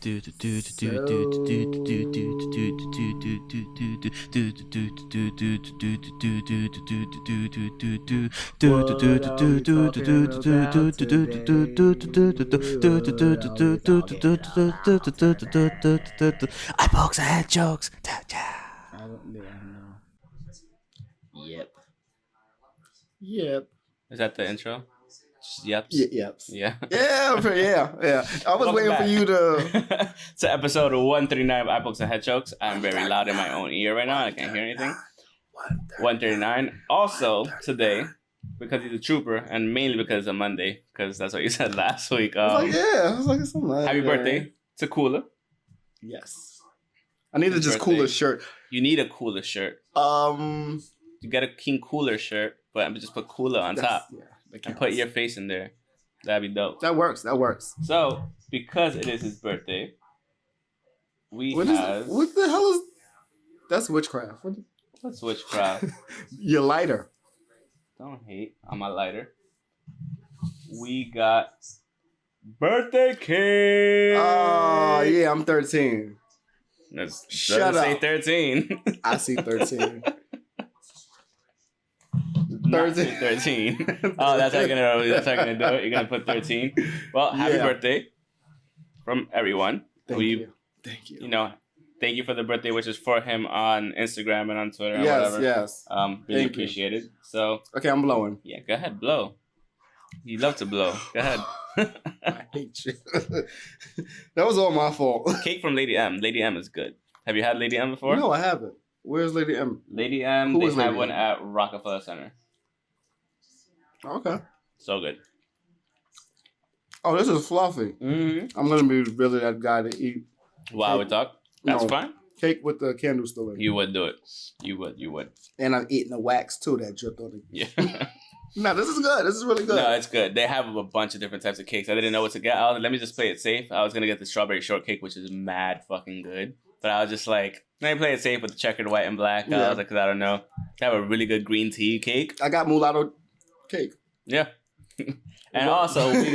I had jokes. I don't know. Yep. Yep. Is that the intro? Just yeps. Yeps. Yeah. Yeah. I was Welcome waiting back for you to. to episode 139 of iBooks and Head Jokes. I'm very loud in my own ear right now. I can't hear anything. 139. Also, today, because he's a trooper, and mainly because of Monday, because that's what you said last week. I was like, it's Monday. Happy birthday to Koola. Yes. I need His just birthday. cooler shirt. You need a Koola shirt. You get a King Cooler shirt, but I'm just put Koola on top. Yeah, and put your face in there. That'd be dope. That works. So, because it is his birthday, what the hell is... That's witchcraft. What's witchcraft? Your lighter. Don't hate on my lighter. We got birthday cake. Oh, yeah, I'm 13. Shut up. Say 13. I see 13. 13. Oh, that's how you're gonna do it. You're gonna put 13. Well, happy birthday from everyone. Thank you. Thank you for the birthday, which is for him on Instagram and on Twitter and whatever. Yes. Really appreciated. So okay, I'm blowing. Yeah, go ahead, blow. You love to blow. Go ahead. I hate you. That was all my fault. Cake from Lady M. Lady M is good. Have you had Lady M before? No, I haven't. Where's Lady M? Lady M, they have one at Rockefeller Center. Okay. So good. Oh, this is fluffy. Mm-hmm. I'm going to be really that guy to eat. Wow, we talk? That's fine. Cake with the candle still in it. You would do it. You would. And I'm eating the wax, too, that dripped on it. Yeah. No, this is good. This is really good. No, it's good. They have a bunch of different types of cakes. I didn't know what to get. Let me just play it safe. I was going to get the strawberry shortcake, which is mad fucking good. But I was just like, let me play it safe with the checkered white and black. I was like, because I don't know. They have a really good green tea cake. I got mulatto cake. Yeah. And also, we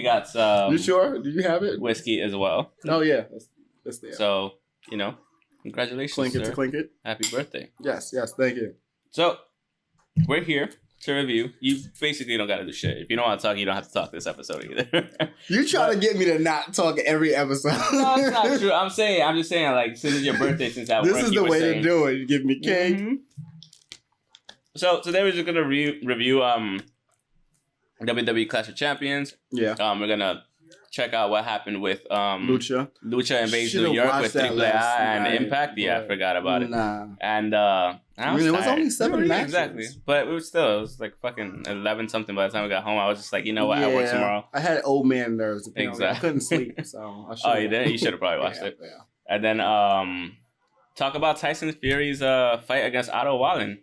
got some... You sure? Do you have it? Whiskey as well. Oh, yeah. That's there. So, congratulations, clink it sir. to clink it. Happy birthday. Yes, thank you. So, we're here to review. You basically don't got to do shit. If you don't want to talk, you don't have to talk this episode either. You try to get me to not talk every episode. No, it's not true. I'm just saying, like, since it's your birthday, since I this is the way to do it. You give me cake. Mm-hmm. So, today we're just going to review WWE Clash of Champions. Yeah. We're going to check out what happened with Lucha Invades New York with Triple A and Impact. Yeah, I forgot about it. Nah. And it was only 7 matches. Exactly. But it was like fucking 11 something by the time we got home. I was just like, you know what, I work tomorrow. I had old man nerves. Exactly. I couldn't sleep, so I you didn't? You should have probably watched it. Yeah. And then talk about Tyson Fury's fight against Otto Wallin.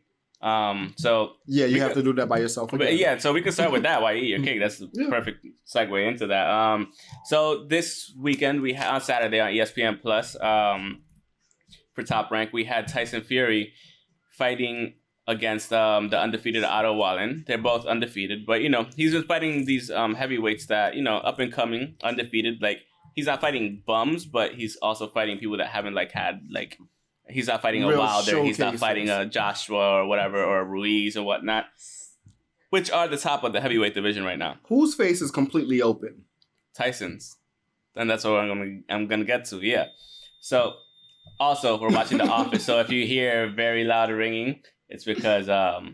So you have to do that by yourself again. But yeah, so we can start with that while you eat your cake. That's the perfect segue into that. So this weekend on Saturday on ESPN Plus, for Top Rank, we had Tyson Fury fighting against the undefeated Otto Wallin. They're both undefeated, but he's been fighting these heavyweights that up and coming, undefeated. Like he's not fighting bums, but he's also fighting people that haven't had he's not fighting a Wilder. Showcases. He's not fighting a Joshua or whatever, or a Ruiz or whatnot, which are the top of the heavyweight division right now. Whose face is completely open? Tyson's. And that's what I'm gonna get to. Yeah. So also we're watching The Office. So if you hear very loud ringing, it's because Dwight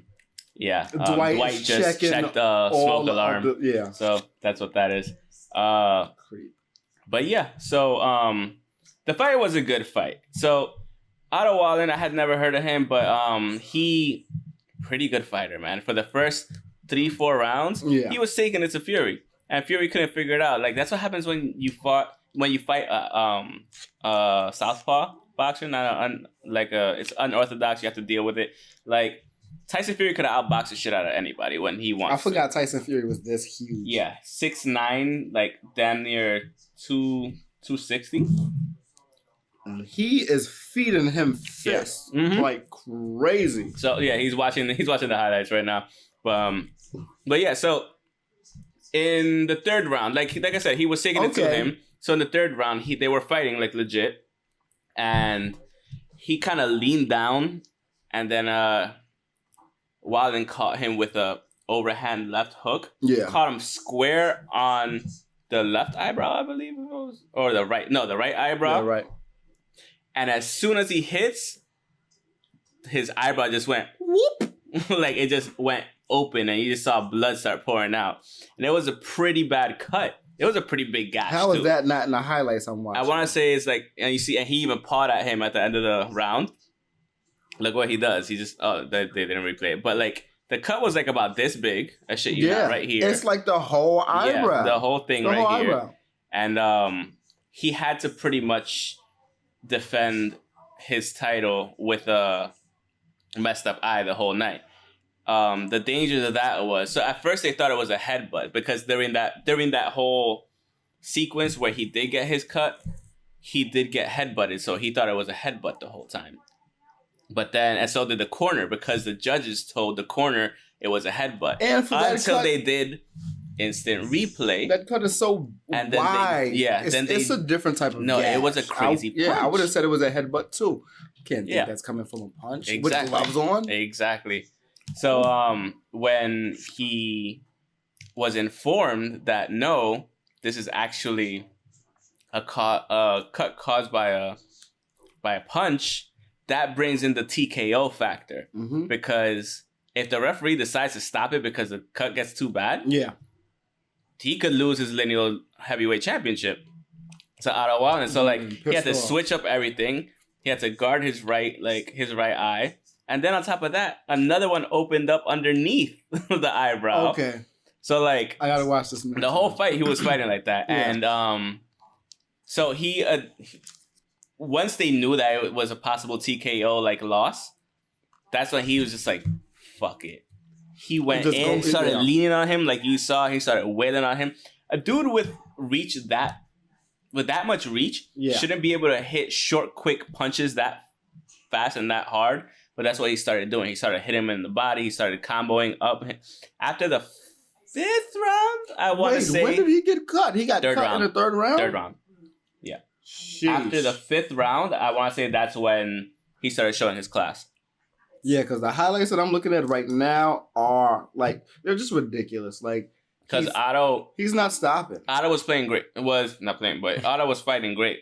just checked the smoke alarm. So that's what that is. But yeah. So the fight was a good fight. So Otto Wallin, I had never heard of him, but he pretty good fighter, man. For the first 3-4 rounds, he was taking it to Fury, and Fury couldn't figure it out. Like that's what happens when you fight southpaw boxer. It's unorthodox. You have to deal with it. Like Tyson Fury could have outboxed the shit out of anybody when he wants. I forgot Tyson Fury was this huge. Yeah, 6'9", like damn near 260. He is feeding him fists like crazy. So yeah, he's watching the highlights right now. But yeah, so in the third round, like I said, he was taking it to him. So in the third round, they were fighting like legit, and he kind of leaned down, and then Wallin caught him with a overhand left hook. Yeah. Caught him square on the left eyebrow, I believe it was, or the right. No, the right eyebrow. Yeah, right. And as soon as he hits, his eyebrow just went whoop, like it just went open, and you just saw blood start pouring out. And it was a pretty bad cut. It was a pretty big gash. How is that not in the highlights I'm watching? I want to say it's like, and you see, and he even pawed at him at the end of the round. Look what he does. He just, they didn't replay it, but like the cut was like about this big. I shit you not, right here. It's like the whole eyebrow. Yeah, the whole thing the right whole here. Eyebrow. And he had to pretty much defend his title with a messed up eye the whole night. The dangers of that was, so at first they thought it was a headbutt, because during that whole sequence where he did get his cut, he did get headbutted, so he thought it was a headbutt the whole time. But then, and so did the corner, because the judges told the corner it was a headbutt. And for that until cut, they did instant replay. That cut is so and then wide. It's a different type of gash. It was a crazy punch. Yeah, I would have said it was a headbutt too. Can't think that's coming from a punch. Exactly. With gloves on. Exactly. So when he was informed that no, this is actually a cut caused by a punch, that brings in the TKO factor. Mm-hmm. Because if the referee decides to stop it because the cut gets too bad, he could lose his lineal heavyweight championship to Otto Wallin. So he had to switch up everything. He had to guard his right eye. And then on top of that, another one opened up underneath the eyebrow. Okay. So I gotta watch this match. The whole fight he was fighting like that. Yeah. And so he once they knew that it was a possible TKO loss, that's when he was just like, fuck it. He went in, started leaning on him like you saw. He started wailing on him. A dude with that much reach shouldn't be able to hit short, quick punches that fast and that hard. But that's what he started doing. He started hitting him in the body. He started comboing up. After the 5th round, I want to say. When did he get cut? He got cut in the 3rd round? 3rd round. Yeah. Sheesh. After the 5th round, I want to say that's when he started showing his class. Yeah, because the highlights that I'm looking at right now are they're just ridiculous. Because Otto, he's not stopping. Otto was playing great. Was not playing, but Otto was fighting great.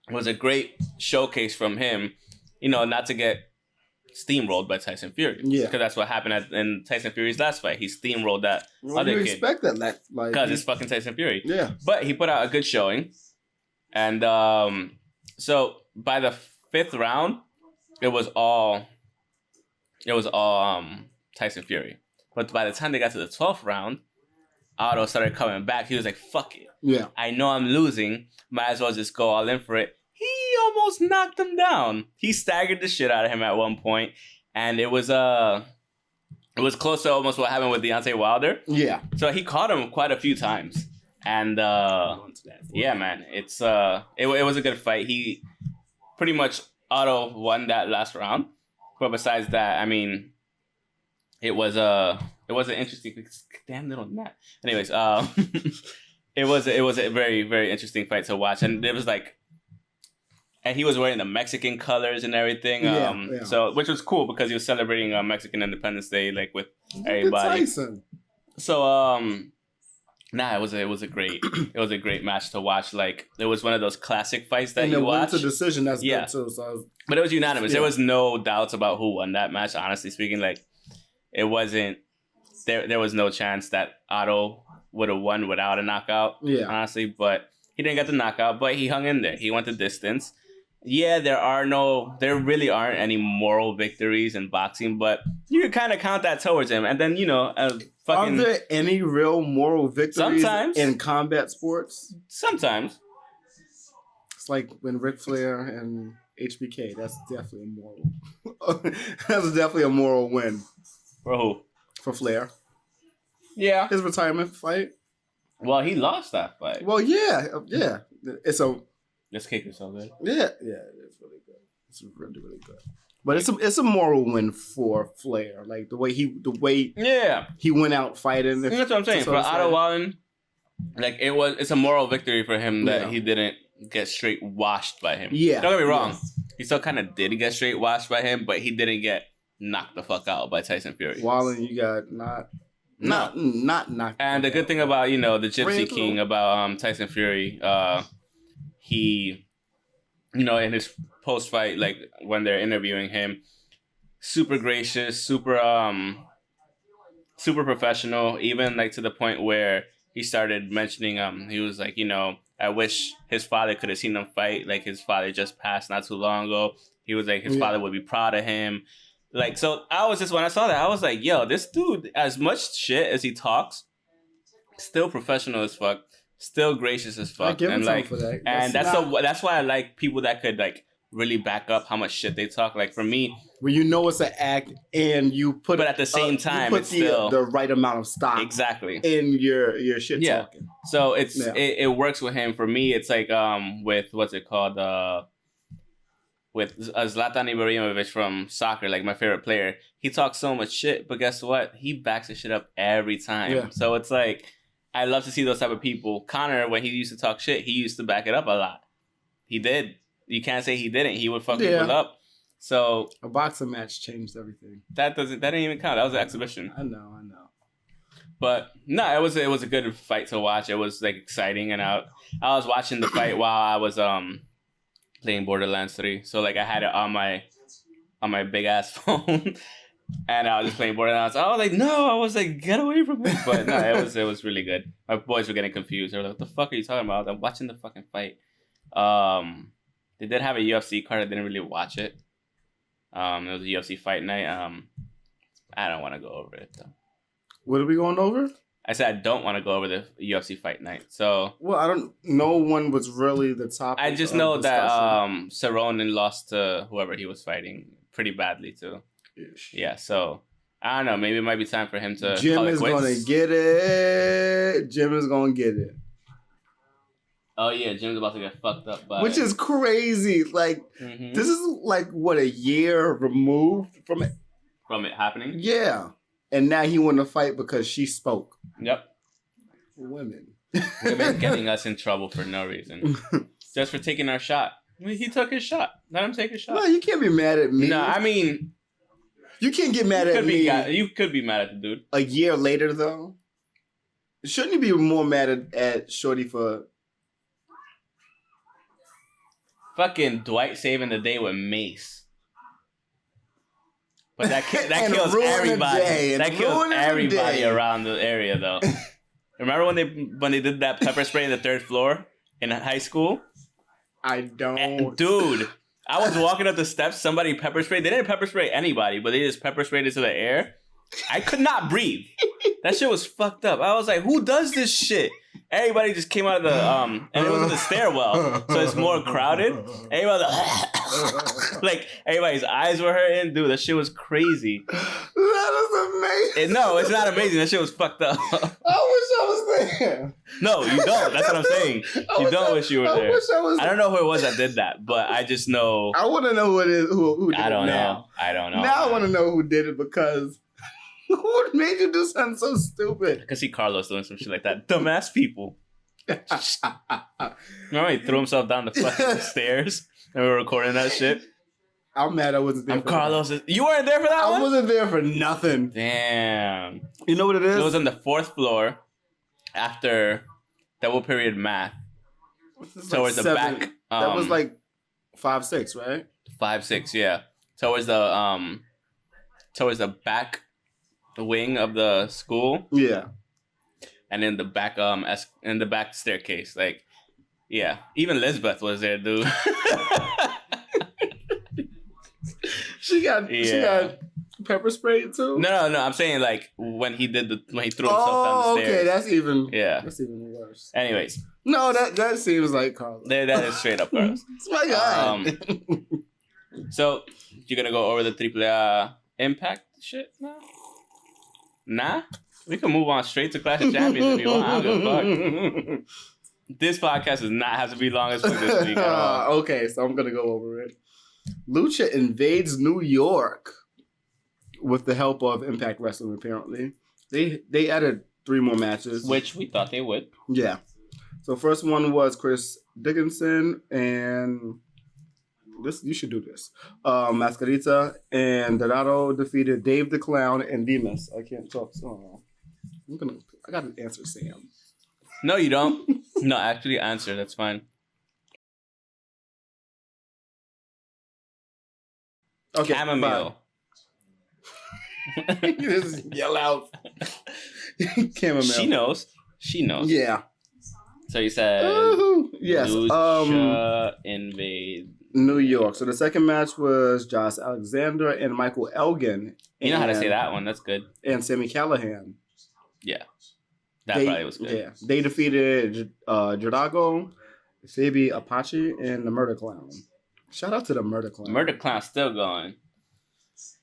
It was a great showcase from him, not to get steamrolled by Tyson Fury. Yeah. Because that's what happened in Tyson Fury's last fight. He steamrolled that other kid. You expect that. Because it's fucking Tyson Fury. Yeah. But he put out a good showing. And so by the 5th round, it was all Tyson Fury. But by the time they got to the 12th round, Otto started coming back. He was like, fuck it. Yeah. I know I'm losing. Might as well just go all in for it. He almost knocked him down. He staggered the shit out of him at one point. And it was close to almost what happened with Deontay Wilder. Yeah. So he caught him quite a few times. And yeah, man. It was a good fight. He pretty much Otto won that last round. But besides that, I mean, it was an interesting, damn little gnat. Anyways, it was a very, very interesting fight to watch, and it was and he was wearing the Mexican colors and everything. So which was cool because he was celebrating Mexican Independence Day with everybody. Tyson. So it was a great match to watch. It was one of those classic fights that you watch. And it went to decision. That's good too. So but it was unanimous. There was no doubts about who won that match. Honestly speaking, it wasn't. There was no chance that Otto would have won without a knockout. Yeah, honestly, but he didn't get the knockout. But he hung in there. He went the distance. Yeah, there really aren't any moral victories in boxing, but you can kind of count that towards him. And then are there any real moral victories in combat sports? Sometimes. It's like when Ric Flair and HBK. That's definitely a moral. That's definitely a moral win. For who? For Flair. Yeah. His retirement fight. Well, he lost that fight. Well, yeah. This kick is so good. Yeah, it's really good. It's really, really good. But it's a moral win for Flair. The way he went out fighting. That's what I'm saying. For Otto Wallin, Like it's a moral victory for him that he didn't get straight washed by him. Yeah. Don't get me wrong. He still kind of did get straight washed by him, but he didn't get knocked the fuck out by Tyson Fury. Wallin, you got not knocked. And the good thing about, the Gypsy King, about Tyson Fury, he, in his post-fight, like when they're interviewing him, super gracious, super professional, even like to the point where he started mentioning, he was like, I wish his father could have seen him fight. Like, his father just passed not too long ago. He was like, his father would be proud of him. Like, so when I saw that, I was like, yo, this dude, as much shit as he talks, still professional as fuck, still gracious as fuck. And like, for that. And that's why I like people that could like really back up how much shit they talk. Like, for me, when you know it's an act and you put, but at the same time, it's still the right amount of stock in your shit talking. So it works with him. For me, it's like with what's it called, with Zlatan Ibrahimovic from soccer, like my favorite player. He talks so much shit, but guess what? He backs his shit up every time. Yeah. So it's like, I love to see those type of people. Conor, when he used to talk shit, he used to back it up a lot. He did. You can't say he didn't. He would fuck people up. So a boxing match changed everything. That didn't even count. That was an exhibition. I know. But no, it was a good fight to watch. It was like exciting, and I was watching the fight while I was playing Borderlands 3. So like I had it on my big ass phone, and I was just playing Borderlands. I was like, no, I was like, get away from me. But no, it was really good. My boys were getting confused. They were like, what the fuck are you talking about? I'm watching the fucking fight. They did have a UFC card. I didn't really watch it. It was a UFC fight night. I don't want to go over it though. What are we going over? I said I don't want to go over the UFC fight night. So no one was really the topic. I just know that Cerrone lost to whoever he was fighting pretty badly too. Ish. Yeah, so I don't know. Maybe it might be time for him to. Jim is gonna get it. Jim is gonna get it. Oh yeah, Jim's about to get fucked up by. Which is crazy. Like this is like what, a year removed from it. From it happening. Yeah. And now he won the fight because she spoke. Yep. Women getting us in trouble for no reason. Just for taking our shot. I mean, he took his shot. Let him take his shot. No, you can't be mad at me. No, I mean... You can't get mad at me. You could be mad at the dude. A year later, though? Shouldn't you be more mad at Shorty for... Fucking Dwight saving the day with Mace. But that kills everybody. That kills everybody around the area, though. Remember when they did that pepper spray in the 3rd floor in high school? I don't. Dude, I was walking up the steps. Somebody pepper sprayed. They didn't pepper spray anybody, but they just pepper sprayed into the air. I could not breathe. That shit was fucked up. I was like, who does this shit? Everybody just came out of the and it was in the stairwell, so it's more crowded. Everybody like everybody's eyes were hurting. Dude, that shit was crazy. That is amazing. No, it's not amazing. That shit was fucked up. I wish I was there. No, you don't. That's what I'm saying. You don't wish you were there. I don't know who it was that did that, but I just know. I want to know who it is. Who did it now. I don't know. Now I want to know who did it because. What made you do something so stupid? I could see Carlos doing some shit like that. Dumbass people. Remember he threw himself down the fucking stairs and we were recording that shit? I'm mad I wasn't there. You weren't there for that one? I wasn't there for nothing. Damn. You know what it is? It was on the 4th floor after double period math. Towards the back. That was like 5-6, right? 5-6, yeah. Towards the back wing of the school. Yeah. And in the back in the back staircase. Like, yeah. Even Lisbeth was there, dude. She got pepper sprayed too? No. I'm saying like when he threw himself down the stairs. Okay, that's even worse. Anyways. No, that seems like Carlos. That is straight up Carlos. It's my guy. So you're gonna go over the AAA Impact shit now? Nah? We can move on straight to Clash of Champions if you want. I don't give a fuck. This podcast does not have to be long as fuck this week. Okay, so I'm going to go over it. Lucha invades New York with the help of Impact Wrestling, apparently. They added 3 more matches. Which we thought they would. Yeah. So first one was Chris Dickinson and this you should do this. Mascarita and Dorado defeated Dave the Clown and Demas. I can't talk. So I got to answer Sam. No, you don't. No, actually answer. That's fine. Okay. Chamomile. Just yell out. Chamomile. She knows. Yeah. So you said yes. Lucha, Invades. New York. So the second match was Josh Alexander and Michael Elgin. You know how to say that one. That's good. And Sami Callihan. Yeah. Probably was good. Yeah. They defeated Drago, Fabi Apache, and the Murder Clown. Shout out to the Murder Clown. Murder Clown's still going.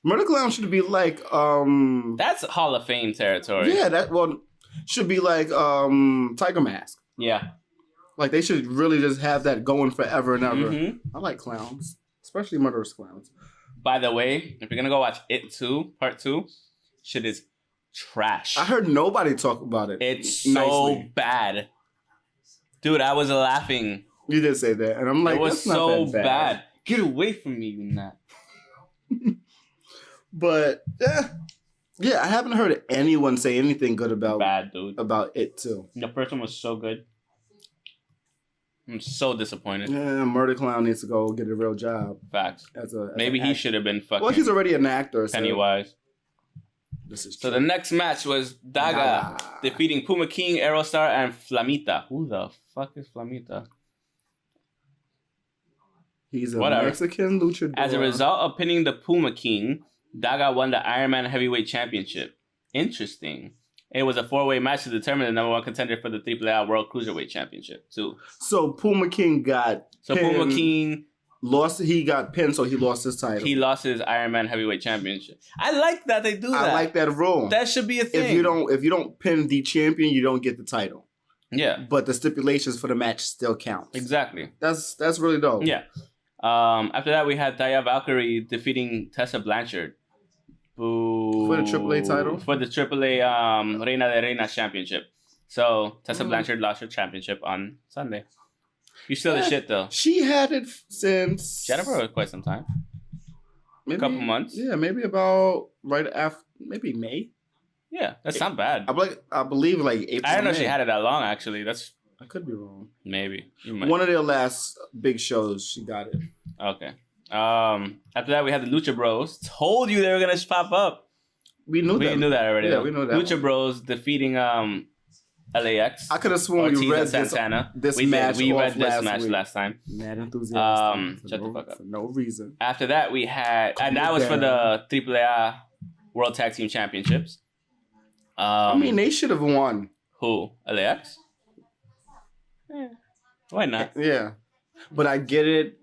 Murder Clown should be like That's Hall of Fame territory. Yeah, should be like Tiger Mask. Yeah. Like they should really just have that going forever and ever. Mm-hmm. I like clowns, especially murderous clowns. By the way, if you're gonna go watch It 2, Part 2, shit is trash. I heard nobody talk about it. It's so bad. Dude, I was laughing. You did say that, and I'm like, it was that's not so that bad. bad. Get away from me, you nut. But yeah, I haven't heard anyone say anything good about It too. The first one was so good. I'm so disappointed. Yeah, Murder Clown needs to go get a real job. Facts. Maybe he should have been fucking. Well, he's already an actor. So. Pennywise. This is so the next match was Daga defeating Puma King, Aerostar, and Flamita. Who the fuck is Flamita? He's a Mexican luchador. As a result of pinning the Puma King, Daga won the Iron Man Heavyweight Championship. Interesting. It was a 4-way match to determine the number 1 contender for the AAA World Cruiserweight Championship, too. So Puma King got pinned. Puma King lost. He got pinned, so he lost his title. He lost his Iron Man Heavyweight Championship. I like that they do that. I like that rule. That should be a thing. If you don't pin the champion, you don't get the title. Yeah. But the stipulations for the match still count. Exactly. That's really dope. Yeah. After that, we had Taya Valkyrie defeating Tessa Blanchard. Boo. For the AAA title? For the AAA Reina de Reinas Championship. So, Tessa Blanchard lost her championship on Sunday. You still the shit, though. She had it since... She had it for quite some time. Maybe, a couple months. Yeah, maybe about right after... Maybe May? Yeah, that's not bad. I believe like April. I don't know if she had it that long, actually. I could be wrong. Maybe. One of their last big shows, she got it. Okay. After that, we had the Lucha Bros. Told you they were going to pop up. We knew that already. Yeah, we knew that. Lucha Bros defeating LAX. I could have sworn Ortiz we read Santana. this match. We read this match last time. Mad enthusiasm. Shut the fuck up. For no reason. After that, we had... And that was for the AAA World Tag Team Championships. I mean, they should have won. Who? LAX? Why not? Yeah. But I get it.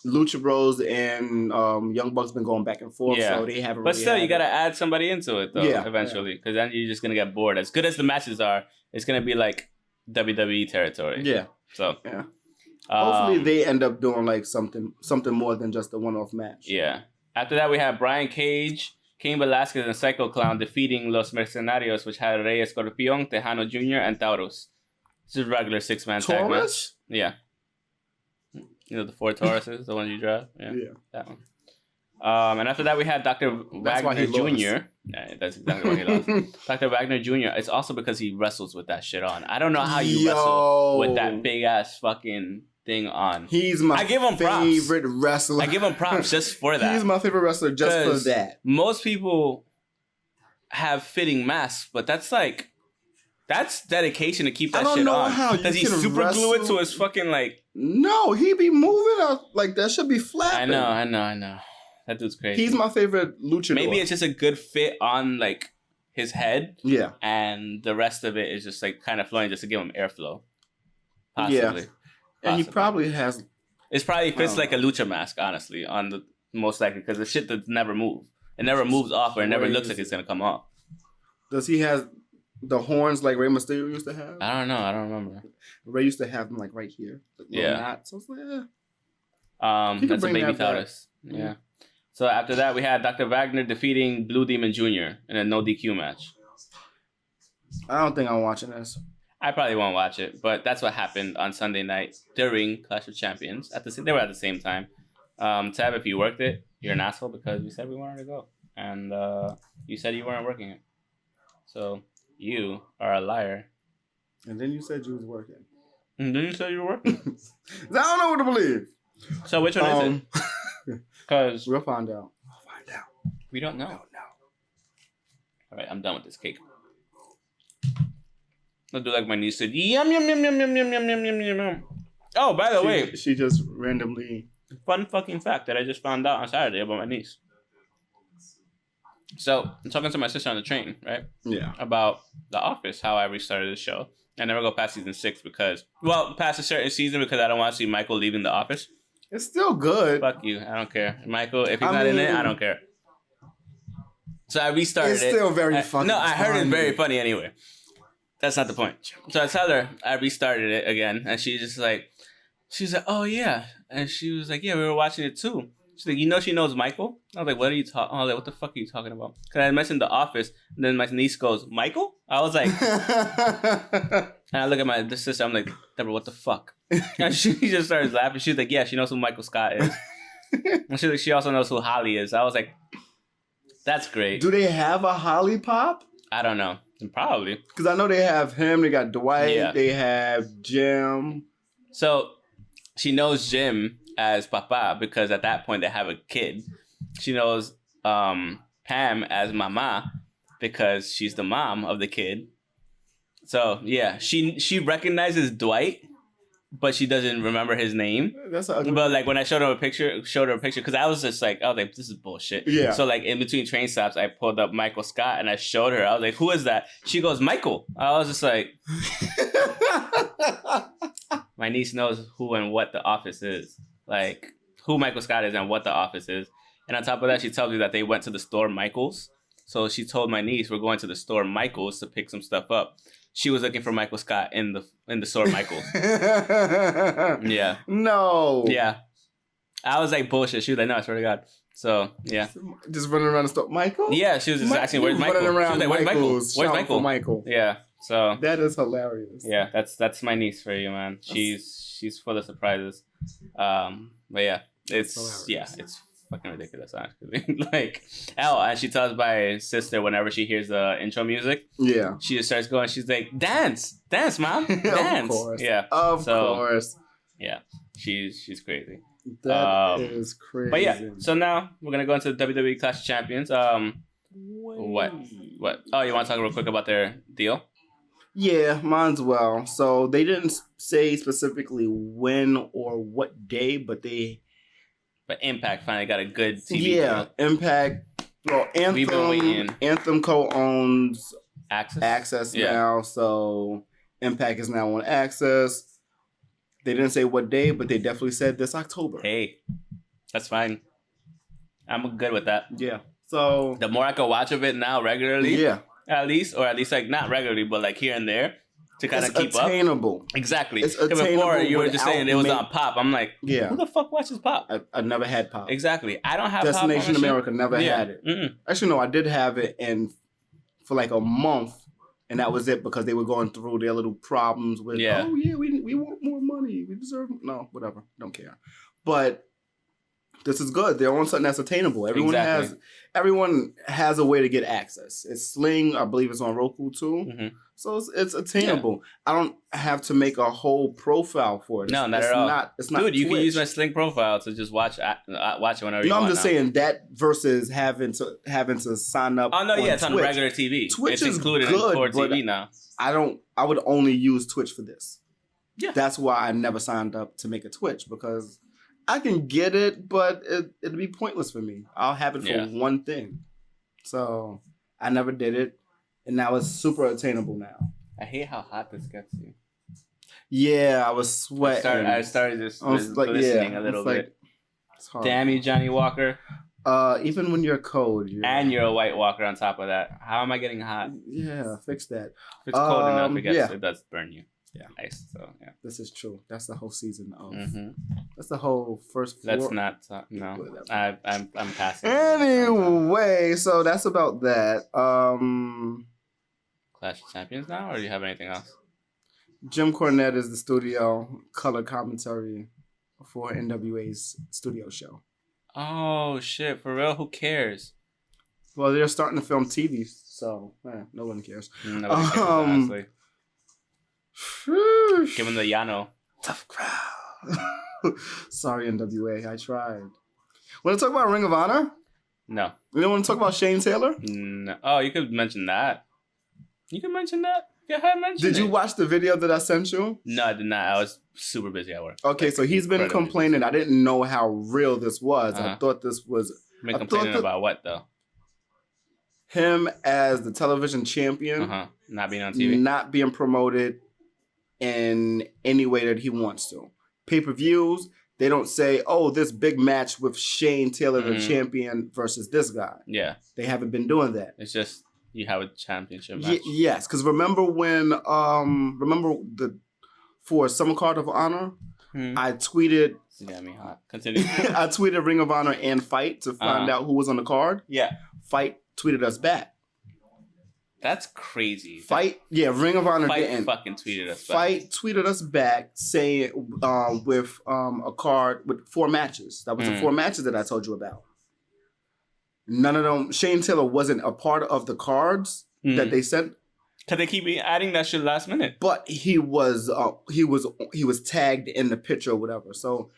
Lucha Bros and Young Bucks been going back and forth, so they haven't. But still, you gotta add somebody into it though. Eventually, because then you're just gonna get bored. As good as the matches are, it's gonna be like WWE territory. Yeah. So hopefully they end up doing like something more than just a one-off match. Yeah. After that, we have Brian Cage, Cain Velasquez, and Psycho Clown defeating Los Mercenarios, which had Rey Escorpion, Tejano Jr., and Taurus. This is a regular 6-man tag match. Yeah. You know, the 4 Tauruses, the one you drive? Yeah. That one. And after that, we had Dr. Wagner Jr. Yeah, that's exactly why he lost. Dr. Wagner Jr. It's also because he wrestles with that shit on. I don't know how you wrestle with that big-ass fucking thing on. He's my favorite wrestler. I give him props just for that. He's my favorite wrestler just for that. Most people have fitting masks, but that's like... That's dedication to keep that shit on. How does he super glue it to his fucking like? No, he be moving out like that. Should be flapping. I know. That dude's crazy. He's my favorite luchador. Maybe it's just a good fit on like his head. Yeah. And the rest of it is just like kind of flowing just to give him airflow. Possibly. Yeah. And he probably has. It probably fits like a lucha mask, honestly, on the most likely because the shit that never moves. It never moves off or it never looks like it's gonna come off. Does he have the horns like Rey Mysterio used to have? I don't know. I don't remember. Ray used to have them like right here. Not. So it's like, that's a baby Taurus. Yeah. So after that, we had Dr. Wagner defeating Blue Demon Jr. in a no DQ match. I don't think I'm watching this. I probably won't watch it, but that's what happened on Sunday night during Clash of Champions. They were at the same time. Tab, if you worked it, you're an asshole because we said we wanted to go, and you said you weren't working it. So you are a liar. And then you said you was working. And then you said you were working. I don't know what to believe. So which one is it? Because we'll find out. We don't know. All right, I'm done with this cake. I'll do like my niece said. Yum yum yum yum yum yum yum yum yum yum. Oh, by the way, she just randomly. Fun fucking fact that I just found out on Saturday about my niece. So I'm talking to my sister on the train, right? Yeah. About The Office, how I restarted the show. I never go past season 6 past a certain season because I don't want to see Michael leaving the office. It's still good. Fuck you. I don't care. Michael, if he's not in it, I don't care. So I restarted it. It's still very funny. No, I heard it's very funny anyway. That's not the point. So I tell her I restarted it again, and she's like, oh yeah. And she was like, yeah, we were watching it too. She's like, she knows Michael? I was like, what are you talking? I was like, what the fuck are you talking about? Because I mentioned The Office, and then my niece goes, Michael? I was like, and I look at my sister, I'm like, Deborah, what the fuck? And she just started laughing. She's like, yeah, she knows who Michael Scott is. And she's like, she also knows who Holly is. I was like, that's great. Do they have a Holly Pop? I don't know. Probably. Because I know they have him, they got Dwight, they have Jim. So she knows Jim as Papa because at that point they have a kid. She knows Pam as Mama because she's the mom of the kid. So yeah, she recognizes Dwight, but she doesn't remember his name. That's ugly. But like when I showed her a picture because I was like, this is bullshit. Yeah. So like in between train stops, I pulled up Michael Scott and I showed her. I was like, who is that? She goes, Michael. I was just like, my niece knows who and what The Office is. Like who Michael Scott is and what The Office is. And on top of that, she tells me that they went to the store Michael's. So she told my niece we're going to the store Michael's to pick some stuff up. She was looking for Michael Scott in the store Michael's. Yeah. No. Yeah. I was like, bullshit. She was like, no, I swear to God. So, yeah. Just running around the store. Michael? Yeah, she was just asking, where's Michael? Running around she was like, where's Michael? Michael? Yeah. So. That is hilarious. Yeah, that's my niece for you, man. She's full of surprises. But yeah, it's fucking ridiculous, actually. Like, and she tells my sister whenever she hears the intro music. Yeah. She just starts going. She's like, dance, mom, dance. Of course. Yeah. Of course. Yeah, she's crazy. That is crazy. But yeah, so now we're gonna go into the WWE Clash of Champions. What? Oh, you want to talk real quick about their deal? Yeah, mine's well. So they didn't say specifically when or what day, but Impact finally got a good TV deal. Impact. Well, Anthem co-owns AXS now, so Impact is now on AXS. They didn't say what day, but they definitely said this October. Hey, that's fine. I'm good with that. Yeah. So the more I can watch of it now regularly, at least like not regularly, but like here and there to kind of keep attainable. Up. Exactly. It's attainable. Before you were just saying it was on Pop. I'm like, who the fuck watches Pop? I never had Pop. Exactly. I don't have Destination Pop America. Never had it. Mm-mm. Actually, no, I did have it, and for like a month. And that was it because they were going through their little problems with, we want more money. We deserve, no, whatever. Don't care. But this is good. They're on something that's attainable. Everyone has a way to get access. It's Sling, I believe it's on Roku too. Mm-hmm. So it's attainable. Yeah. I don't have to make a whole profile for it. No, not at all. It's not Dude, you Twitch. can use my Sling profile to just watch it whenever you want. No, I'm just saying that versus having to sign up. Oh no, it's on regular TV. Twitch it's included in core TV now. I would only use Twitch for this. Yeah. That's why I never signed up to make a Twitch, because I can get it, but it'd be pointless for me. I'll have it for one thing. So I never did it. And now it's super attainable now. I hate how hot this gets you. Yeah, I was sweating. I started just listening a little bit. Damn you, Johnny Walker. Even when you're cold. And you're a White Walker on top of that. How am I getting hot? Yeah, fix that. If it's cold enough, it does burn you. Yeah. Nice. So, yeah. This is true. That's the whole season of. Mm-hmm. That's the whole first floor. Let's not talk. No. I'm passing. Anyway, so that's about that. Clash of Champions now, or do you have anything else? Jim Cornette is the studio color commentary for NWA's studio show. Oh shit! For real? Who cares? Well, they're starting to film TV, so no one cares. Nobody cares, honestly. Give him the Yano. Tough crowd. Sorry, NWA. I tried. Want to talk about Ring of Honor? No. You don't want to talk about Shane Taylor? No. Oh, you could mention that. You can mention that. Go ahead, mention Did you watch the video that I sent you? No, I did not. I was super busy at work. Okay, so he's been complaining. I didn't know how real this was. I thought this was... Been complaining about what, though? Him as the television champion. Not being on TV. Not being promoted in any way that he wants to. Pay-per-views, they don't say, oh, this big match with Shane Taylor, the champion, versus this guy. Yeah. They haven't been doing that. It's just you have a championship match. Yes, because remember when, for Summer Card of Honor, I tweeted... You got me hot. Continue. I tweeted Ring of Honor and Fight to find out who was on the card. Yeah. Fight tweeted us back. That's crazy. Ring of Honor didn't. Fucking tweeted us back. Fight tweeted us back saying with a card with 4 matches. That was the 4 matches that I told you about. None of them. Shane Taylor wasn't a part of the cards that they sent. Cause they keep adding that shit last minute. But he was tagged in the picture or whatever. So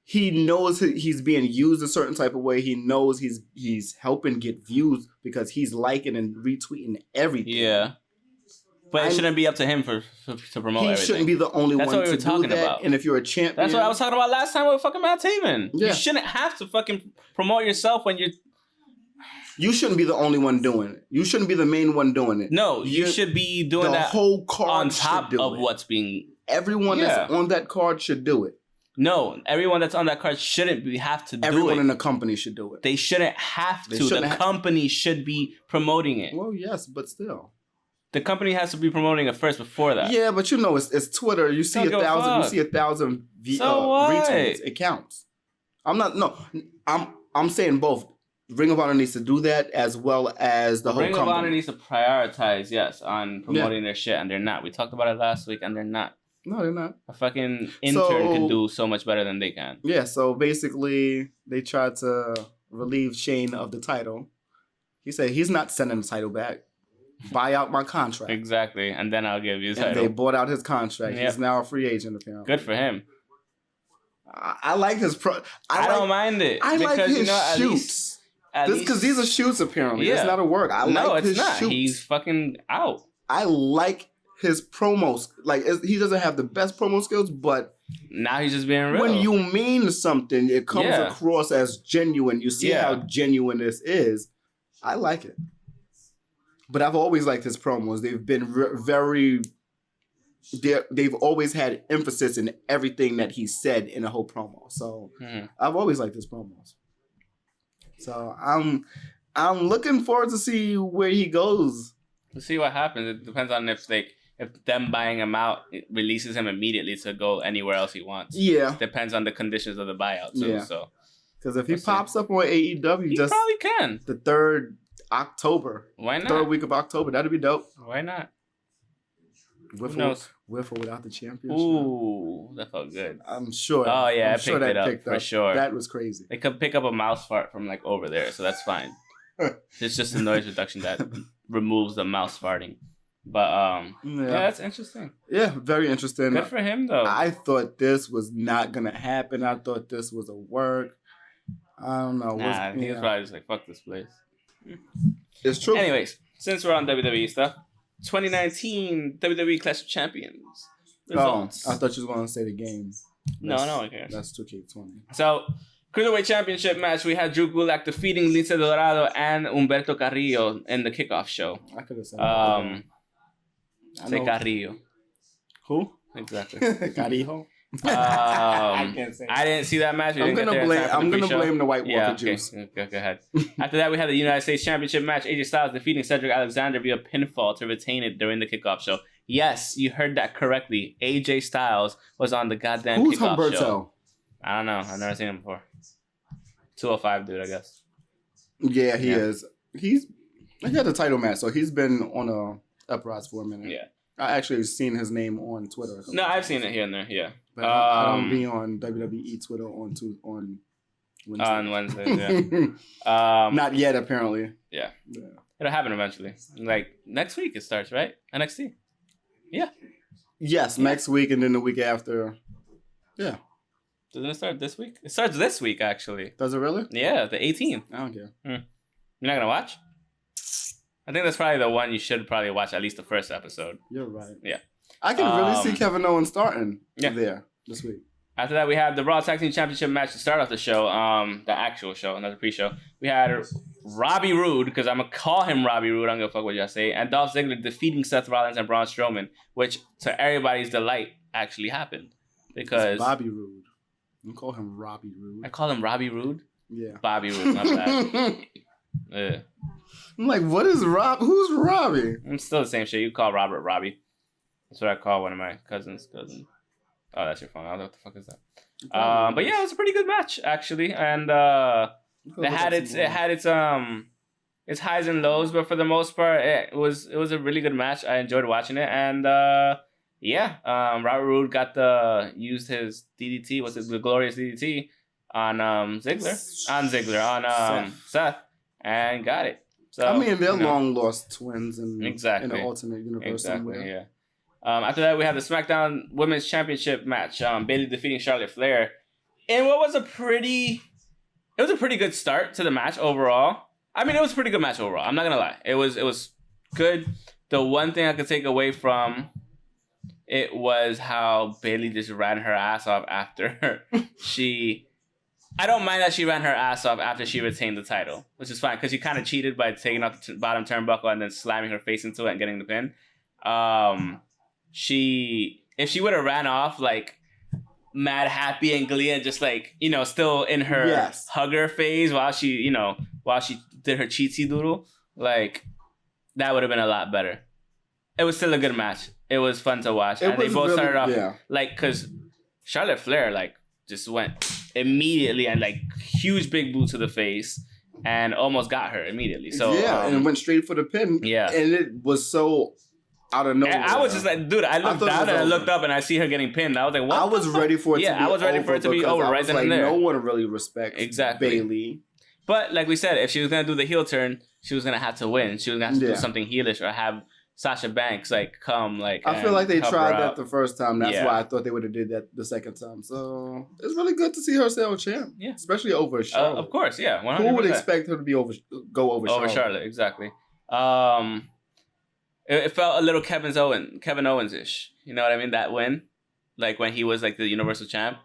he knows he's being used a certain type of way. He knows he's helping get views because he's liking and retweeting everything. Yeah. But it shouldn't be up to him to promote everything. He shouldn't be the only one to do that. About. And if you're a champion... That's what I was talking about last time with fucking Matt Taven. Yeah. You shouldn't have to fucking promote yourself when you're... You shouldn't be the only one doing it. You shouldn't be the main one doing it. No, you should be doing that whole card on top of what's being... Everyone that's on that card should do it. No, everyone that's on that card shouldn't have to do it. Everyone in the company should do it. They shouldn't have to. The company should be promoting it. Well, yes, but still. The company has to be promoting it first before that. Yeah, but it's Twitter. You see 1,000. You see 1,000 retweets. It counts. I'm saying both. Ring of Honor needs to do that as well as the whole company. Ring of Honor needs to prioritize, yes, on promoting their shit, and they're not. We talked about it last week, and they're not. No, they're not. A fucking intern can do so much better than they can. Yeah, so basically, they tried to relieve Shane of the title. He said he's not sending the title back. Buy out my contract. Exactly, and then I'll give you the title. And they bought out his contract. Yep. He's now a free agent, apparently. Good for him. I like his I don't mind it. I like his shoots. Because these are shoots, apparently. Yeah. It's not a work. No, it's not. Shoots. He's fucking out. I like his promos. Like, he doesn't have the best promo skills, but... Now he's just being real. When you mean something, it comes across as genuine. You see how genuine this is. I like it. But I've always liked his promos. They've been very... They've always had emphasis in everything that he said in a whole promo. So, I've always liked his promos. So I'm looking forward to see where he goes. We'll see what happens. It depends on if them buying him out, it releases him immediately to go anywhere else he wants. Yeah. It depends on the conditions of the buyout too. Yeah. So because if he pops up on AEW, he probably can. The 3rd October. Why not? 3rd week of October. That'd be dope. Why not? With or without the championship. Ooh, that felt good. I'm sure. Oh yeah, I picked it up for sure. That was crazy. They could pick up a mouse fart from like over there, so that's fine. It's just a noise reduction that removes the mouse farting. But yeah, that's interesting. Yeah, very interesting. Good for him though. I thought this was not gonna happen. I thought this was a work. I don't know. Nah, he was probably just like, fuck this place. It's true. Anyways, since we're on WWE stuff. 2019 WWE Clash of Champions results. Oh, I thought you was going to say the game. No one cares. That's 2K20. So, Cruiserweight Championship match, we had Drew Gulak defeating Lince Dorado and Humberto Carrillo in the kickoff show. I could have said say Carrillo. Who? Exactly. Carrillo? I can't say that. I didn't see that match. I'm gonna blame the White Walker juice. Go ahead. After that, we had the United States Championship match. AJ Styles defeating Cedric Alexander via pinfall to retain it during the kickoff show. Yes, you heard that correctly. AJ Styles was on the goddamn kickoff Humberto? Show. I don't know. I've never seen him before. 205 dude, I guess. Yeah, he is. He had a title match, so he's been on a Uprise for a minute. Yeah. I actually seen his name on Twitter. No, I've seen it here and there. Yeah. But I don't be on WWE Twitter on Wednesday. On Wednesday, yeah. Not yet, apparently. Yeah. It'll happen eventually. Like next week it starts, right? NXT. Yeah. Yes, next week and then the week after. Yeah. Doesn't it start this week? It starts this week, actually. Does it really? Yeah, the 18th. I don't care. You're not gonna watch? I think that's probably the one you should probably watch at least the first episode. You're right. Yeah. I can really see Kevin Owens starting there this week. After that, we have the Raw Tag Team Championship match to start off the show, the actual show, not the pre-show. We had Robbie Roode, because I'm going to call him Robbie Roode, I don't give a fuck what y'all say, and Dolph Ziggler defeating Seth Rollins and Braun Strowman, which, to everybody's delight, actually happened. Because... It's Bobby Roode. You call him Robbie Roode. I call him Robbie Roode? Yeah. Bobby Roode, not bad. Yeah. I'm like, what is Rob? Who's Robbie? I'm still the same shit. You call Robert Robbie. That's what I call one of my cousins. Oh, that's your phone. I don't know what the fuck is that. But yeah, it was a pretty good match it had its highs and lows, but for the most part, it was a really good match. I enjoyed watching it, and Robert Roode used his DDT, the glorious DDT on Seth, and got it. So I mean, they're long lost twins in an alternate universe somewhere. Yeah. After that, we had the SmackDown Women's Championship match. Bayley defeating Charlotte Flair, and what was a pretty good start to the match overall. I mean, it was a pretty good match overall. I'm not gonna lie, it was good. The one thing I could take away from it was how Bayley just ran her ass off after she. I don't mind that she ran her ass off after she retained the title, which is fine because she kind of cheated by taking off the bottom turnbuckle and then slamming her face into it and getting the pin. If she would have ran off like mad happy and glee and just like, still in her hugger phase while she did her cheatsy doodle, like that would have been a lot better. It was still a good match. It was fun to watch. And they both started off because Charlotte Flair just went immediately and huge big boot to the face and almost got her immediately. So and it went straight for the pin. Yeah, and it was so out of nowhere. I was just like, dude, I looked down and I looked up and I see her getting pinned. I was like, what? I was ready for it to be over. I was ready for it to be over right then and there. No one really respects Bayley. But like we said, if she was gonna do the heel turn, she was gonna have to win. She was gonna have to do something heelish or have Sasha Banks come. I feel like they tried that the first time. That's why I thought they would have did that the second time. So it's really good to see her stay on champ. Yeah, especially over Charlotte. Of course, yeah. 100%. Who would expect her to go over Charlotte? Over Charlotte, exactly. It felt a little Kevin Owens-ish. You know what I mean? That win, when he was the Universal Champ,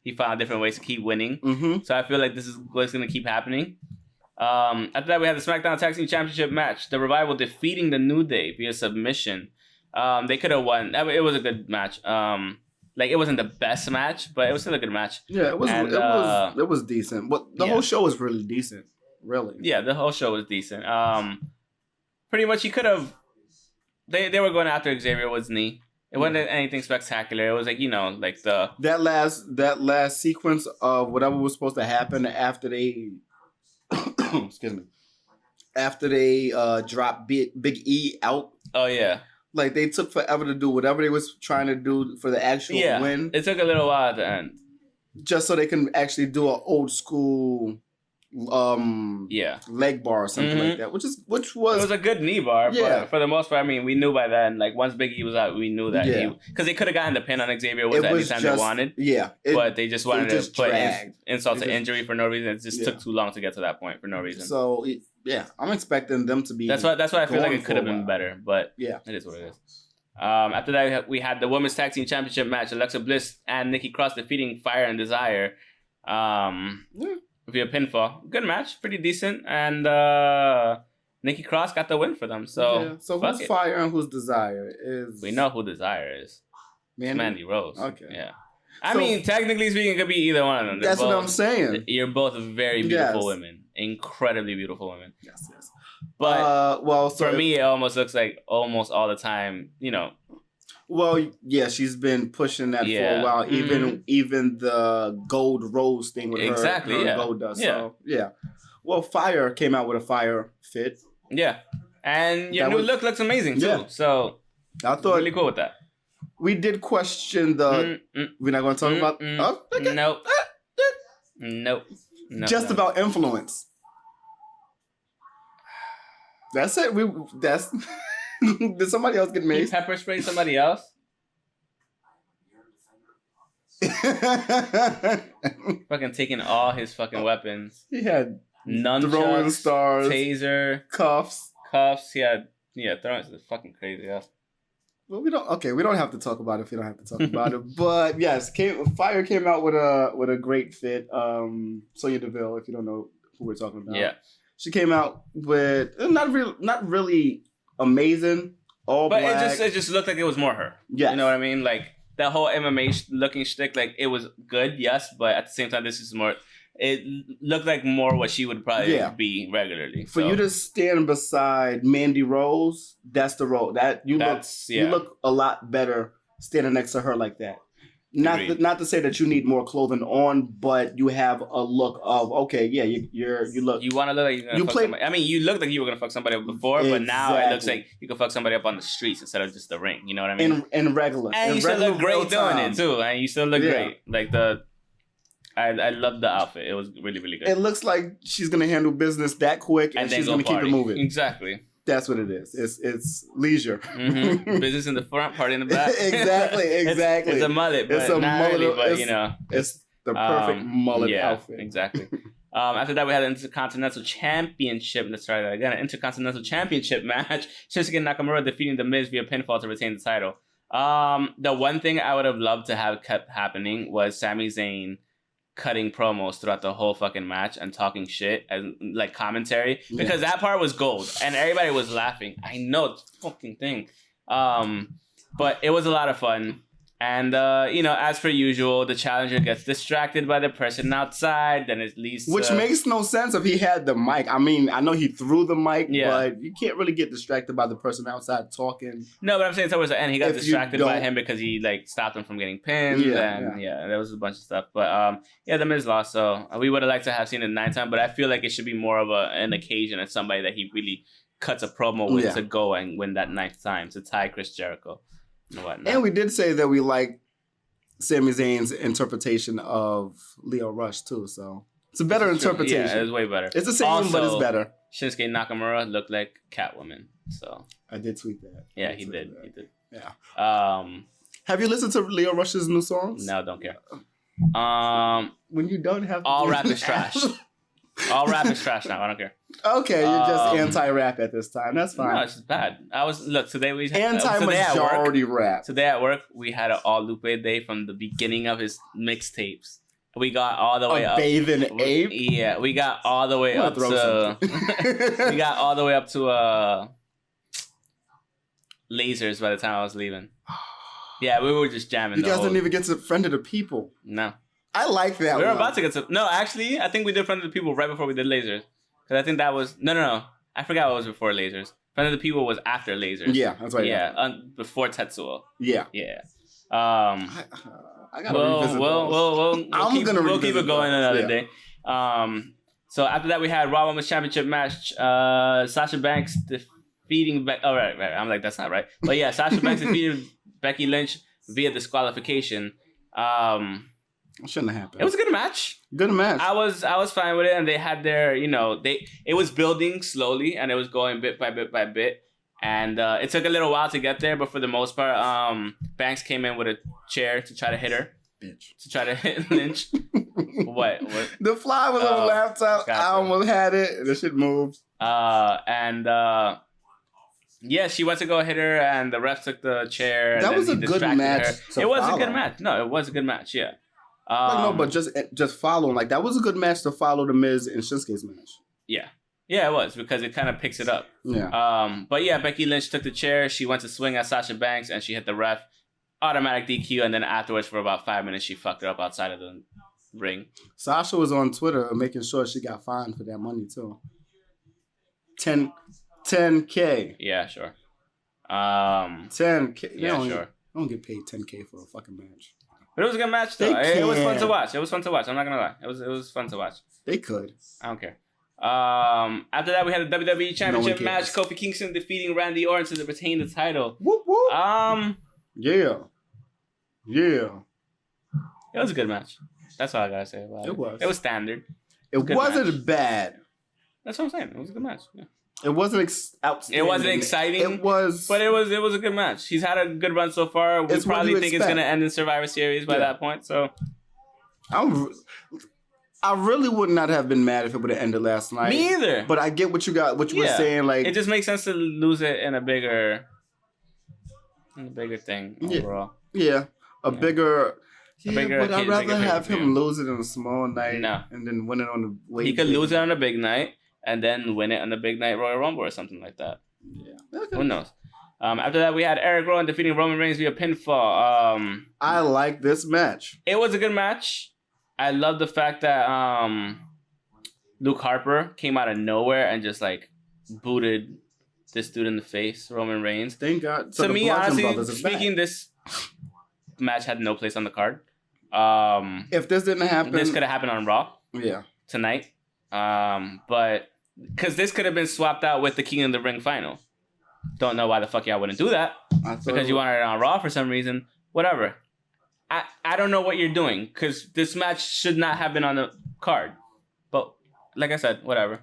he found different ways to keep winning. Mm-hmm. So I feel like this is what's going to keep happening. After that, we had the SmackDown Tag Team Championship match. The Revival defeating the New Day via submission. They could have won. It was a good match. It wasn't the best match, but it was still a good match. Yeah, it was. It was decent. But the whole show was really decent. Really. Yeah, the whole show was decent. Pretty much, he could have. They were going after Xavier Woods' knee. It wasn't anything spectacular. It was that last sequence of whatever was supposed to happen after they. Excuse me. After they dropped Big E out. Oh yeah. They took forever to do whatever they was trying to do for the actual win. It took a little while at the end. Just so they can actually do an old school leg bar or something like that. Which was it was a good knee bar, but for the most part, I mean, we knew by then, once Big E was out, we knew that because they could have gotten the pin on Xavier Woods anytime they wanted. Yeah. But they just wanted to put insult to injury for no reason. It just took too long to get to that point for no reason. So I'm expecting them to be. That's why I feel like it could have been better, but it is what it is. After that, we had the Women's Tag Team Championship match: Alexa Bliss and Nikki Cross defeating Fire and Desire. Via pinfall. Good match, pretty decent, and Nikki Cross got the win for them. So who's Fire and who's Desire? We know who Desire is. Mandy Rose. Okay. Yeah. I mean, technically speaking, it could be either one of them. That's what I'm saying. You're both very beautiful women, incredibly beautiful women. Yes. But for me, it almost looks like almost all the time, Well, yeah, she's been pushing that for a while. Even the gold rose thing with her gold dust. Yeah. So, yeah. Well, Fire came out with a fire fit. Yeah. And your new look looks amazing too. Yeah. So I thought really cool with that. We did question the. We're not going to talk about. Okay. Nope. Just about influence. That's it. Did somebody else get maced? You pepper spray somebody else? Fucking taking all his fucking weapons. He had nunchucks, throwing stars, taser, cuffs. He had throwing. It's fucking crazy. Yeah. Well, we don't have to talk about it if we don't have to talk about it. But yes, Fire came out with a great fit. Sonya Deville, if you don't know who we're talking about. Yeah. She came out with not really amazing. All but black. It just looked like it was more her. Yeah. You know what I mean? Like that whole MMA looking shtick, like it was good, yes, but at the same time this is more it looked like more what she would probably be regularly. For you to stand beside Mandy Rose, that's the role. You look a lot better standing next to her like that. Not to say that you need more clothing on, but you have a look of you look. You want to look like you're gonna fuck somebody. I mean, you look like you were gonna fuck somebody up before, but now it looks like you can fuck somebody up on the streets instead of just the ring. You know what I mean? In regular, and you still look great doing it too, and you still look great. Like I love the outfit. It was really, really good. It looks like she's gonna handle business that quick, and she's gonna keep it moving. Exactly. That's what it is. It's leisure. Mm-hmm. Business in the front, party in the back. Exactly. It's a mullet, but it's a not mullet, really. But you know, it's the perfect mullet outfit. Exactly. After that, we had an Intercontinental Championship. Let's try that again. An Intercontinental Championship match. Shinsuke Nakamura defeating The Miz via pinfall to retain the title. The one thing I would have loved to have kept happening was Sami Zayn cutting promos throughout the whole fucking match and talking shit and like commentary because that part was gold and everybody was laughing. I know it's a fucking thing. But it was a lot of fun. And, as per usual, the challenger gets distracted by the person outside. Then at least... Which makes no sense if he had the mic. I mean, I know he threw the mic, but you can't really get distracted by the person outside talking. No, but I'm saying towards the end, he got distracted by him because he, stopped him from getting pinned. There was a bunch of stuff. But, The Miz lost, so we would have liked to have seen it 9 times, but I feel like it should be more of an occasion and somebody that he really cuts a promo with to go and win that 9th time to tie Chris Jericho. And we did say that we like Sami Zayn's interpretation of Lio Rush too, so it's a better interpretation. Yeah, it's way better. It's the same, but it's better. Shinsuke Nakamura looked like Catwoman, so I did tweet that. Yeah, he did. Yeah. Have you listened to Lio Rush's new songs? No, don't care. When you don't have all rap is trash. All rap is trash now. I don't care. Okay, you're just anti-rap at this time. That's fine. No, it's just bad. Today we anti-majority rap. Today at work, we had an all Lupe day from the beginning of his mixtapes. We got all the way up. Bathing Ape? Yeah, we got all the way up to... we got all the way up to Lasers by the time I was leaving. Yeah, we were just jamming. You guys didn't even get to Friend of the People. No. I like that. We were about to get to... No, actually, I think we did Friend of the People right before we did Lasers. Because I think that was... No. I forgot what was before Lasers. Friend of the People was after Lasers. Yeah, that's right. Yeah, before Tetsuo. Yeah. Yeah. I gotta revisit those. We'll keep it going another day. So after that, we had Raw Women's Championship match. Sasha Banks defeating... Oh, right. I'm like, that's not right. But yeah, Sasha Banks defeated Becky Lynch via disqualification. Shouldn't have happened. It was a good match. Good match. I was fine with it, and they had their, it was building slowly, and it was going bit by bit by bit, and it took a little while to get there, but for the most part, Banks came in with a chair to try to hit her. Bitch. To try to hit Lynch. What? The fly was on the laptop. Gotcha. I almost had it. The shit moved. Yeah, she went to go hit her, and the ref took the chair. That was a good match. It was a good match. No, it was a good match. Yeah. But just following. Like, that was a good match to follow The Miz and Shinsuke's match. Yeah. Yeah, it was, because it kind of picks it up. Yeah. But yeah, Becky Lynch took the chair. She went to swing at Sasha Banks, and she hit the ref. Automatic DQ, and then afterwards, for about 5 minutes, she fucked her up outside of the ring. Sasha was on Twitter making sure she got fined for that money, too. 10K. Yeah, sure. 10K. Yeah, sure. I don't get paid 10K for a fucking match. But it was a good match, though. It was fun to watch. I'm not gonna lie. It was fun to watch. They could. I don't care. After that, we had a WWE Championship match. Kofi Kingston defeating Randy Orton to retain the title. Whoop, whoop. Yeah. It was a good match. That's all I gotta say about it. It was standard. It wasn't bad. That's what I'm saying. It was a good match. Yeah. It wasn't outstanding. It wasn't exciting. It was, but it was a good match. He's had a good run so far. We probably think it's gonna end in Survivor Series by that point. So, I really would not have been mad if it would have ended last night. Me either. But I get what you were saying. Like, it just makes sense to lose it in a bigger thing overall. Yeah, a bigger. Yeah, but I'd rather have him lose it on a small night and then win it on the way. He could lose it on a big night and then win it on the big night Royal Rumble or something like that. Yeah. Okay. Who knows? After that, we had Eric Rowan defeating Roman Reigns via pinfall. I like this match. It was a good match. I love the fact that Luke Harper came out of nowhere and just like booted this dude in the face, Roman Reigns. Thank God. So to me, honestly speaking, this match had no place on the card. If this didn't happen, this could have happened on Raw. Yeah. Tonight. But because this could have been swapped out with the King of the Ring final. Don't know why the fuck y'all wouldn't do that. Because you wanted it on Raw for some reason. Whatever. I don't know what you're doing because this match should not have been on the card. But like I said, whatever.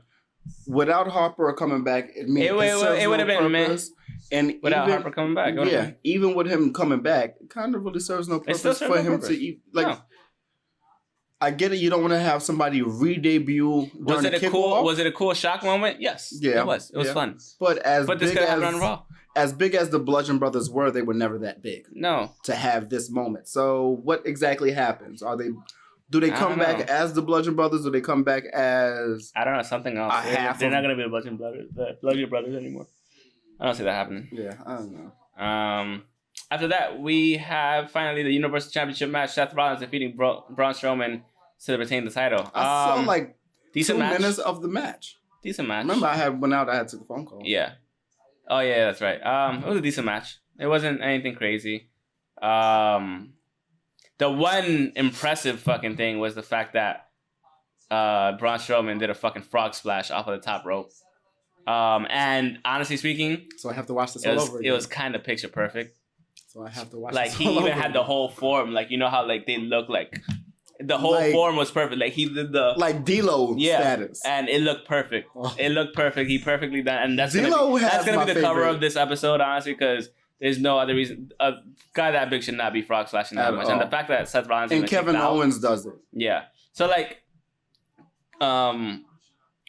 Without Harper coming back, it would have been purpose. And without Harper coming back, even with him coming back, it kind of really serves no purpose for him to eat. Like, no. I get it. You don't want to have somebody re-debut. Was it a cool shock moment? Yes. Yeah, it was. It was fun. But this could happen on Raw. As big as the Bludgeon Brothers were, they were never that big. No. To have this moment. So what exactly happens? Do they come back as the Bludgeon Brothers? Do they come back as I don't know, something else? They're not gonna be the Bludgeon Brothers anymore. I don't see that happening. Yeah, I don't know. After that, we have finally the Universal Championship match. Seth Rollins defeating Braun Strowman to retain the title. I saw like decent 2 minutes of the match. Decent match. Remember, I took a phone call. Yeah. Oh yeah, that's right. It was a decent match. It wasn't anything crazy. The one impressive fucking thing was the fact that Braun Strowman did a fucking frog splash off of the top rope. And honestly speaking, so I have to watch this all over again. It was kind of picture perfect. So I have to watch. Like he even had the whole form. Like you know how like they look like. The whole form was perfect. Like he did the D-Lo status, and it looked perfect. It looked perfect. He perfectly done, and that's gonna be the cover of this episode, honestly, because there's no other reason. A guy that big should not be frog splashing that much, and the fact that Seth Rollins and Kevin Owens does it. Yeah. So like,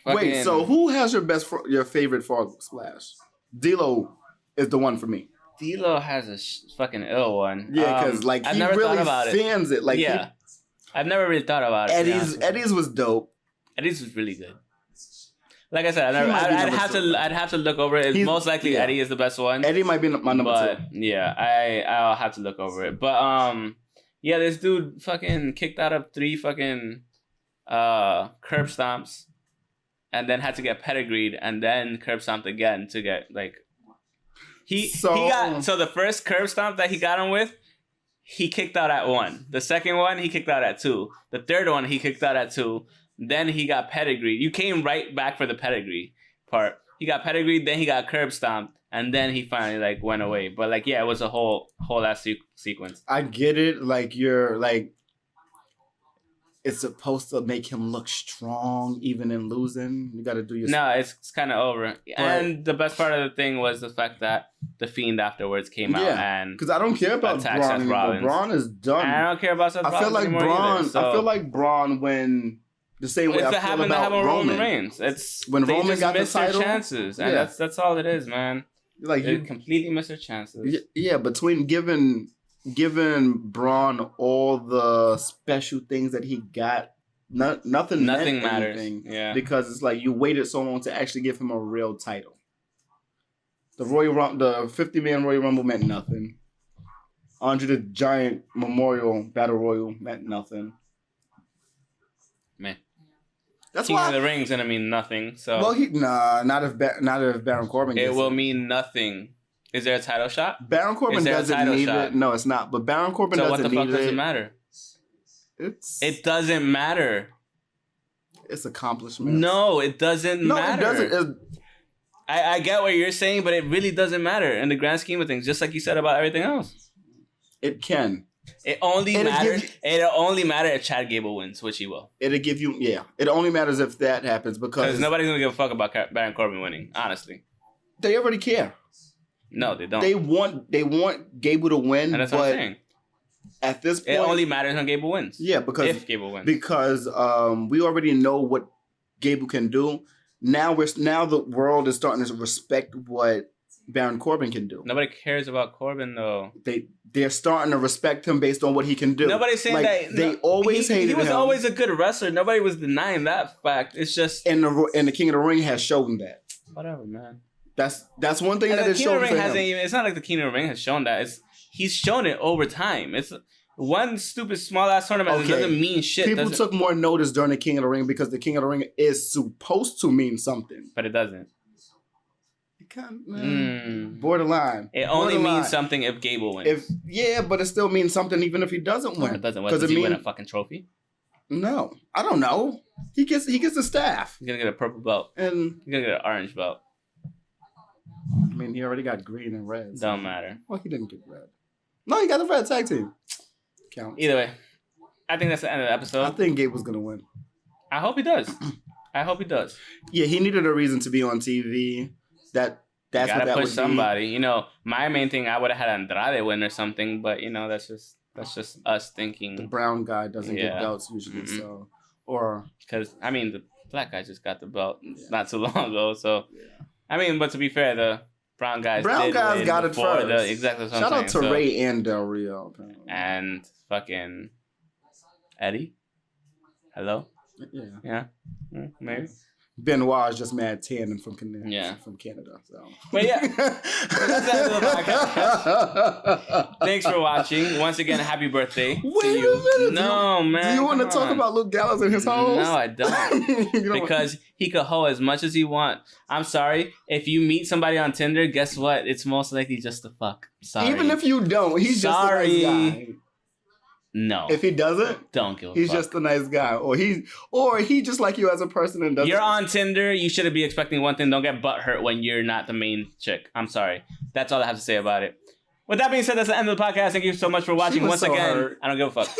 wait. So who has your favorite frog splash? D-Lo is the one for me. D-Lo has a fucking ill one. Yeah, because like he really fans it. Like I've never really thought about it. Eddie's was dope. Eddie's was really good. Like I said, I'd have to look over it. Most likely Eddie is the best one. Eddie might be my number 2. Yeah, I'll have to look over it. But this dude fucking kicked out of 3 fucking curb stomps, and then had to get pedigreed, and then curb stomped again to get like. So the first curb stomp that he got him with. He kicked out at 1. The second one, he kicked out at 2. The third one, he kicked out at 2. Then he got pedigreed. You came right back for the pedigree part. He got pedigreed, then he got curb stomped, and then he finally like went away. But like, yeah, it was a whole ass sequence. I get it. Like you're like, it's supposed to make him look strong, even in losing. You got to do your. No, it's kind of over. And the best part of the thing was the fact that the Fiend afterwards came out and because I don't care about Braun anymore. Braun is done. And I don't care about Seth Rollins. I feel like Braun when the same way I feel about Roman Reigns. It's when Roman got the title, their chances, and that's all it is, man. Like you completely miss their chances. Yeah, between giving Braun all the special things that he got, nothing matters. Yeah, because it's like you waited so long to actually give him a real title. The 50-man Royal Rumble meant nothing. Andre the Giant Memorial Battle Royal meant nothing. Man, that's King of the Ring's gonna mean nothing. So not if Baron Corbin. It will mean nothing. Is there a title shot? Baron Corbin doesn't need it. No, it's not. But Baron Corbin doesn't need it. So what the fuck does it matter? It doesn't matter. its accomplishments. No, it doesn't matter. It doesn't. I get what you're saying, but it really doesn't matter in the grand scheme of things. Just like you said about everything else. It can. It only matters. It'll only matter if Chad Gable wins, which he will. It'll give you. Yeah. It only matters if that happens because nobody's gonna give a fuck about Baron Corbin winning. Honestly, they already care. No, they don't. They want Gable to win. And that's what I'm saying. At this point, it only matters when Gable wins. Yeah, because if Gable wins, because we already know what Gable can do. Now the world is starting to respect what Baron Corbin can do. Nobody cares about Corbin though. They're starting to respect him based on what he can do. Nobody's saying that. They always hated him. He was always a good wrestler. Nobody was denying that fact. It's just and the King of the Ring has shown that. Whatever, man. That's one thing that it shown for him. It's not like the King of the Ring has shown that. He's shown it over time. It's one stupid small ass tournament. It doesn't mean shit. People took more notice during the King of the Ring because the King of the Ring is supposed to mean something, but it doesn't. Borderline. It only means something if Gable wins. But it still means something even if he doesn't win. It doesn't. Does he win a fucking trophy? No, I don't know. He gets the staff. He's gonna get a purple belt, and he's gonna get an orange belt. I mean, he already got green and red. Don't matter. Well, he didn't get red. No, he got the red tag team. Count. Either way, I think that's the end of the episode. I think Gabe was gonna win. I hope he does. Yeah, he needed a reason to be on TV. That's gotta what that push would somebody. You know, my main thing, I would have had Andrade win or something, but you know, that's just us thinking. The brown guy doesn't get belts usually, so because I mean the black guy just got the belt not too long ago, so I mean, but to be fair, the brown guys got it first. Exactly. What Shout out to Ray and Del Rio apparently. And fucking Eddie. Hello. Yeah. Maybe. Benoit is just mad tan and from Canada. So. But yeah, that's the end of the podcast. Thanks for watching. Once again, happy birthday. Wait a minute. No, man. Do you want to talk about Luke Gallows and his hoes? No, I don't. Because he could hoe as much as he wants. I'm sorry. If you meet somebody on Tinder, guess what? It's most likely just a fuck. Sorry. Even if you don't, he's just a nice guy. No. If he doesn't, don't give a he's fuck. Just a nice guy. Or he just like you as a person and doesn't. You're on Tinder, you shouldn't be expecting one thing. Don't get butthurt when you're not the main chick. I'm sorry. That's all I have to say about it. With that being said, that's the end of the podcast. Thank you so much for watching. Once again, hurt. I don't give a fuck.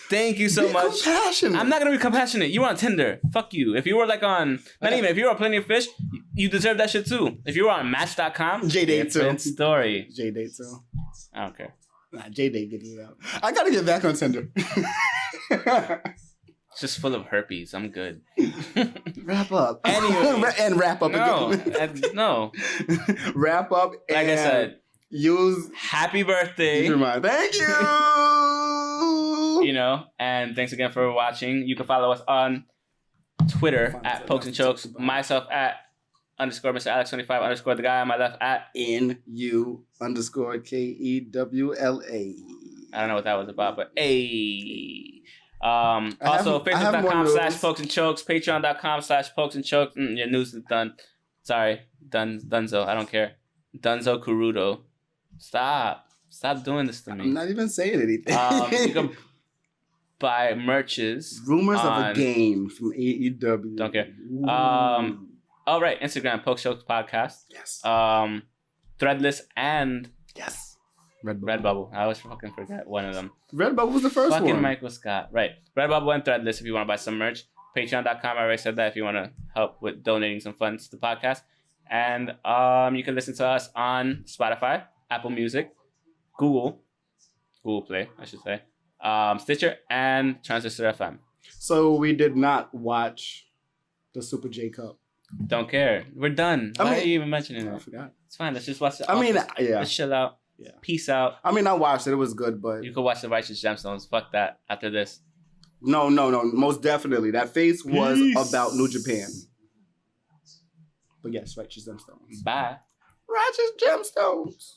Thank you so much. Compassionate. I'm not gonna be compassionate. You were on Tinder. Fuck you. If you were like on if you were on Plenty of Fish, you deserve that shit too. If you were on Match.com, J-Date too. Story. J-Date too. I don't care. Nah, J-Date getting it out. I gotta get back on Tinder. It's just full of herpes. I'm good. Wrap up. Anyway. And wrap up again. No. Wrap up and like I said, use happy birthday. Thank you. You know, and thanks again for watching. You can follow us on Twitter at Pokes and Chokes. Myself at _ Mr. Alex 25 _ the guy on my left at NU _ KEWLA. I don't know what that was about, but also Facebook.com/Pokes and Chokes, Patreon.com/Pokes and Chokes. Your news is done. Sorry, Dunzo. I don't care. Dunzo Kurudo. Stop doing this to me. I'm not even saying anything. You can buy merches. Rumors of a game from AEW. Don't care. Oh, right. Instagram, Poke Chokes Podcast. Yes. Threadless and... Yes. Redbubble. I always fucking forget one of them. Redbubble was the first one. Fucking Michael Scott. Right. Redbubble and Threadless if you want to buy some merch. Patreon.com. I already said that if you want to help with donating some funds to the podcast. And you can listen to us on Spotify, Apple Music, Google Play, I should say, Stitcher, and Transistor FM. So we did not watch the Super J Cup. Don't care. We're done. Why are you even mentioning it? I forgot. It's fine. Let's just watch it. Let's chill out. Yeah. Peace out. I mean, I watched it. It was good, but... You could watch The Righteous Gemstones. Fuck that after this. No. Most definitely. That face was about New Japan. But yes, Righteous Gemstones. Bye. Righteous Gemstones.